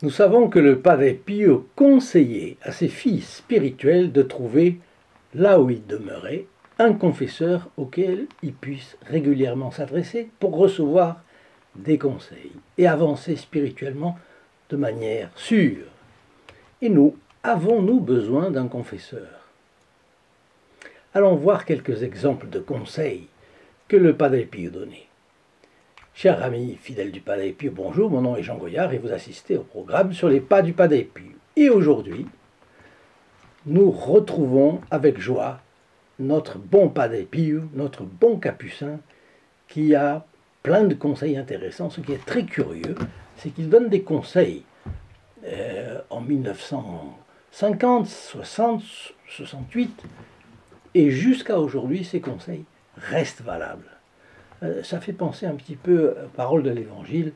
Nous savons que le Padre Pio conseillait à ses filles spirituelles de trouver, là où ils demeuraient, un confesseur auquel ils puissent régulièrement s'adresser pour recevoir des conseils et avancer spirituellement de manière sûre. Et nous, avons-nous besoin d'un confesseur? Allons voir quelques exemples de conseils que le Padre Pio donnait. Chers amis fidèles du Padre Pio, bonjour, mon nom est Jean Goyard et vous assistez au programme sur les pas du Padre Pio. Et aujourd'hui, nous retrouvons avec joie notre bon Padre Pio, notre bon capucin, qui a plein de conseils intéressants. Ce qui est très curieux, c'est qu'il donne des conseils en 1950, 60, 68, et jusqu'à aujourd'hui, ces conseils restent valables. Ça fait penser un petit peu aux paroles de l'Évangile.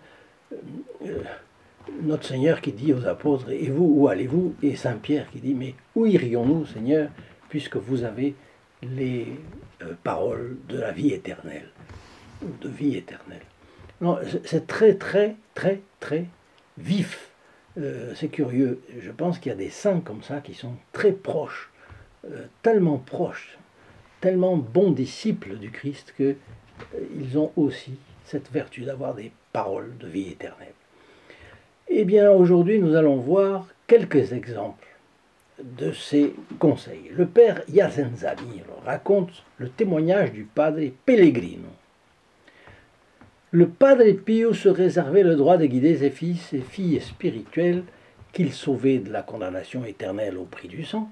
Notre Seigneur qui dit aux apôtres, et vous, où allez-vous? Et Saint Pierre qui dit, mais où irions-nous, Seigneur, puisque vous avez les paroles de la vie éternelle, ou de vie éternelle. C'est très, très, très, très vif. C'est curieux. Je pense qu'il y a des saints comme ça qui sont très proches, tellement bons disciples du Christ que ils ont aussi cette vertu d'avoir des paroles de vie éternelle. Eh bien, aujourd'hui, nous allons voir quelques exemples de ces conseils. Le père Yazenzani raconte le témoignage du Padre Pellegrino. Le Padre Pio se réservait le droit de guider ses fils et filles spirituelles qu'il sauvait de la condamnation éternelle au prix du sang.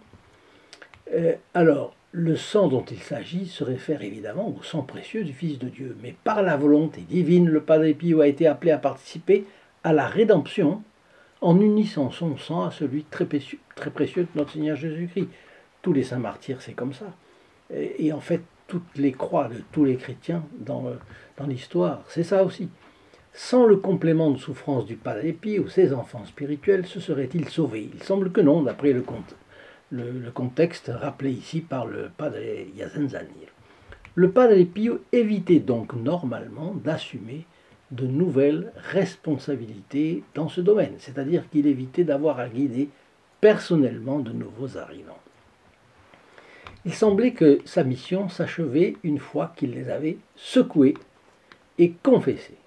Alors, le sang dont il s'agit se réfère évidemment au sang précieux du Fils de Dieu, mais par la volonté divine, le Padre Pio a été appelé à participer à la rédemption en unissant son sang à celui très précieux de notre Seigneur Jésus-Christ. Tous les saints martyrs, c'est comme ça. Et en fait, toutes les croix de tous les chrétiens dans l'histoire, c'est ça aussi. Sans le complément de souffrance du Padre Pio, ses enfants spirituels se seraient-ils sauvés? Il semble que non, d'après le contexte rappelé ici par le Padre Yazenzani. Le Padre Pio évitait donc normalement d'assumer de nouvelles responsabilités dans ce domaine, c'est-à-dire qu'il évitait d'avoir à guider personnellement de nouveaux arrivants. Il semblait que sa mission s'achevait une fois qu'il les avait secoués et confessés.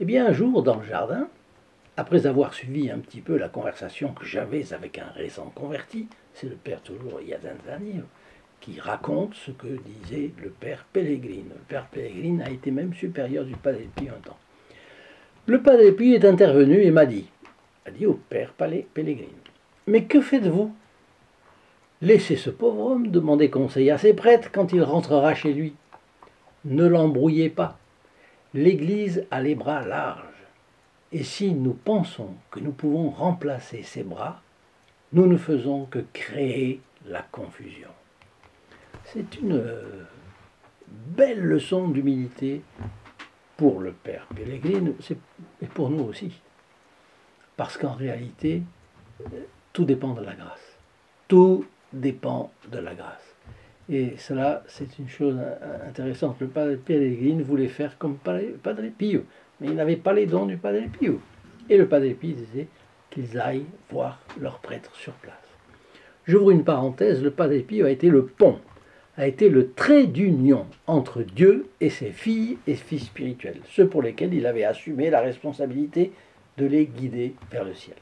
Eh bien, un jour, dans le jardin, après avoir suivi un petit peu la conversation que j'avais avec un récent converti, c'est le père toujours Yazenzani qui raconte ce que disait le père Pellegrine. Le père Pellegrine a été même supérieur du Padre Pio un temps. Le Padre Pio est intervenu et a dit au père Pellegrine, « Mais que faites-vous? Laissez ce pauvre homme demander conseil à ses prêtres quand il rentrera chez lui. Ne l'embrouillez pas. L'Église a les bras larges. Et si nous pensons que nous pouvons remplacer ses bras, nous ne faisons que créer la confusion. » C'est une belle leçon d'humilité pour le père Pellegrine et pour nous aussi. Parce qu'en réalité, tout dépend de la grâce. Tout dépend de la grâce. Et cela, c'est une chose intéressante. Le Padre Pellegrine voulait faire comme Padre Pio, mais il n'avait pas les dons du Padre Pio. Et le Padre Pio disait qu'ils aillent voir leur prêtre sur place. J'ouvre une parenthèse, le Padre Pio a été le pont, a été le trait d'union entre Dieu et ses filles et fils spirituels, ceux pour lesquels il avait assumé la responsabilité de les guider vers le ciel.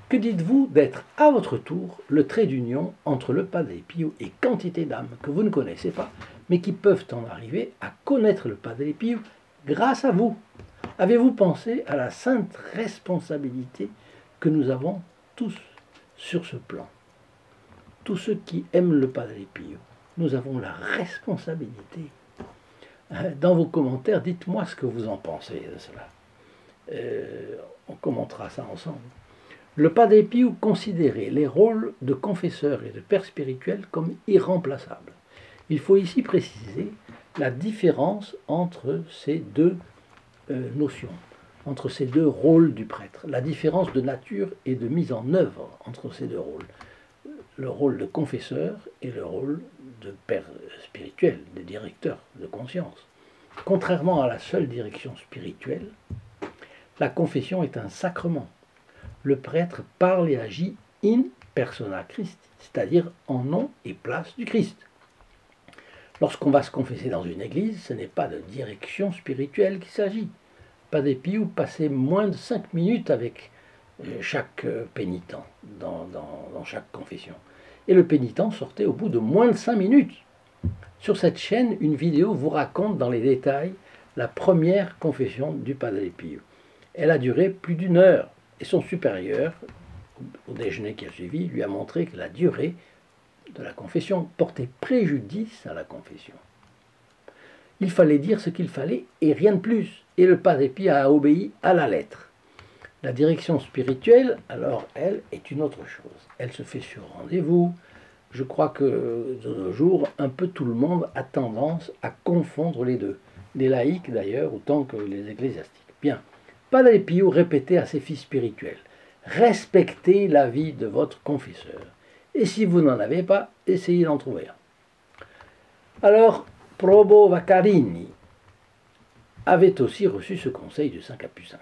Que dites-vous d'être à votre tour le trait d'union entre le Padre Pio et quantité d'âmes que vous ne connaissez pas, mais qui peuvent en arriver à connaître le Padre Pio grâce à vous? Avez-vous pensé à la sainte responsabilité que nous avons tous sur ce plan? Tous ceux qui aiment le Padre Pio, nous avons la responsabilité. Dans vos commentaires, dites-moi ce que vous en pensez de cela. On commentera ça ensemble. Le Padre Pio considérait les rôles de confesseur et de père spirituel comme irremplaçables. Il faut ici préciser la différence entre ces deux notions. entre ces deux rôles du prêtre, la différence de nature et de mise en œuvre entre ces deux rôles, le rôle de confesseur et le rôle de père spirituel, de directeur de conscience. Contrairement à la seule direction spirituelle, la confession est un sacrement. Le prêtre parle et agit in persona Christi, c'est-à-dire en nom et place du Christ. Lorsqu'on va se confesser dans une église, ce n'est pas de direction spirituelle qu'il s'agit. Padre Pio passait moins de 5 minutes avec chaque pénitent dans chaque confession. Et le pénitent sortait au bout de moins de 5 minutes. Sur cette chaîne, une vidéo vous raconte dans les détails la première confession du Padre Pio. Elle a duré plus d'1 heure et son supérieur, au déjeuner qui a suivi, lui a montré que la durée de la confession portait préjudice à la confession. Il fallait dire ce qu'il fallait et rien de plus. Et le Padre Pio a obéi à la lettre. La direction spirituelle, alors, elle, est une autre chose. Elle se fait sur rendez-vous. Je crois que de nos jours, un peu tout le monde a tendance à confondre les deux. Les laïcs d'ailleurs, autant que les ecclésiastiques. Bien. Padre Pio répétait à ses fils spirituels: respectez l'avis de votre confesseur. Et si vous n'en avez pas, essayez d'en trouver un. Alors, Probo Vaccarini avait aussi reçu ce conseil de Saint Capucin.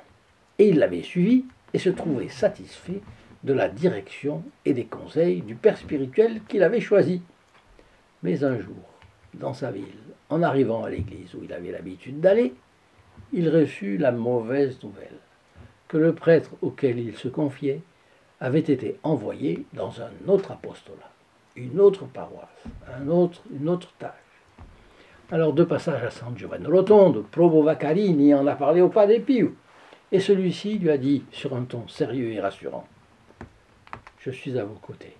Et il l'avait suivi et se trouvait satisfait de la direction et des conseils du père spirituel qu'il avait choisi. Mais un jour, dans sa ville, en arrivant à l'église où il avait l'habitude d'aller, il reçut la mauvaise nouvelle que le prêtre auquel il se confiait avait été envoyé dans un autre apostolat, une autre paroisse, une autre tâche. Alors, de passage à San Giovanni Rotondo, Probo Vaccarini en a parlé au Padre Pio, et celui-ci lui a dit, sur un ton sérieux et rassurant: « Je suis à vos côtés.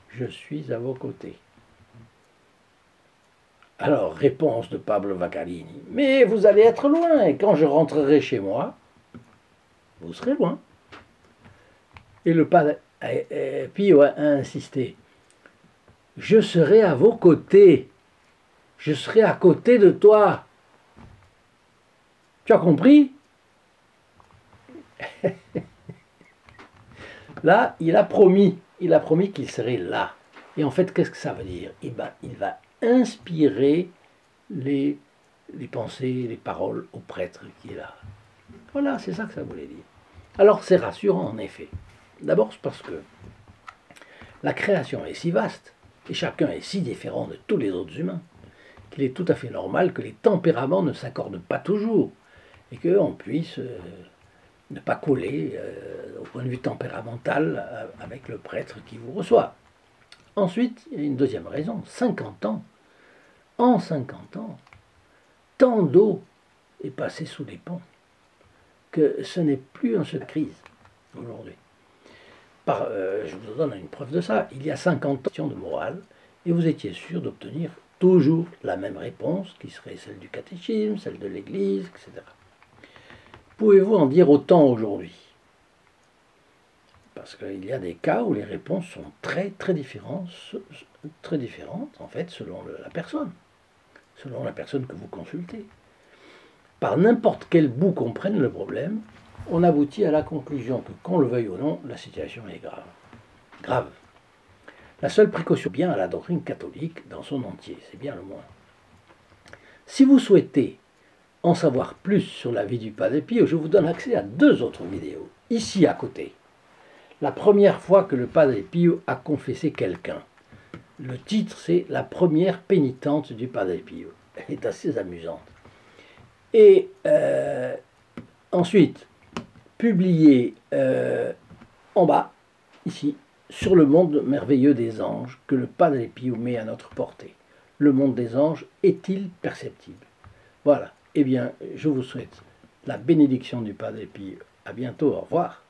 Je suis à vos côtés. » Alors, réponse de Pablo Vaccarini: « Mais vous allez être loin, et quand je rentrerai chez moi, vous serez loin. » Et le Padre Pio a insisté: « Je serai à vos côtés. Je serai à côté de toi. » Tu as compris? Là, il a promis qu'il serait là. Et en fait, qu'est-ce que ça veut dire? Il va inspirer les pensées, les paroles au prêtre qui est là. Voilà, c'est ça que ça voulait dire. Alors, c'est rassurant, en effet. D'abord, parce que la création est si vaste, et chacun est si différent de tous les autres humains, qu'il est tout à fait normal que les tempéraments ne s'accordent pas toujours, et qu'on puisse ne pas coller au point de vue tempéramental avec le prêtre qui vous reçoit. Ensuite, il y a une deuxième raison: 50 ans. En 50 ans, tant d'eau est passée sous les ponts que ce n'est plus un seul crise aujourd'hui. Je vous donne une preuve de ça. Il y a 50 ans de morale, et vous étiez sûr d'obtenir toujours la même réponse, qui serait celle du catéchisme, celle de l'Église, etc. Pouvez-vous en dire autant aujourd'hui? Parce qu'il y a des cas où les réponses sont très différentes en fait, selon la personne que vous consultez. Par n'importe quel bout qu'on prenne le problème, on aboutit à la conclusion que, qu'on le veuille ou non, la situation est grave. Grave. La seule précaution bien à la doctrine catholique dans son entier, c'est bien le moins. Si vous souhaitez en savoir plus sur la vie du Padre Pio, je vous donne accès à 2 autres vidéos, ici à côté. La première fois que le Padre Pio a confessé quelqu'un. Le titre, c'est « La première pénitente du Padre Pio ». Elle est assez amusante. Et ensuite, publié en bas, ici, sur le monde merveilleux des anges que le Padre Pio met à notre portée. Le monde des anges est-il perceptible? Voilà. Eh bien, je vous souhaite la bénédiction du Padre Pio. À bientôt. Au revoir.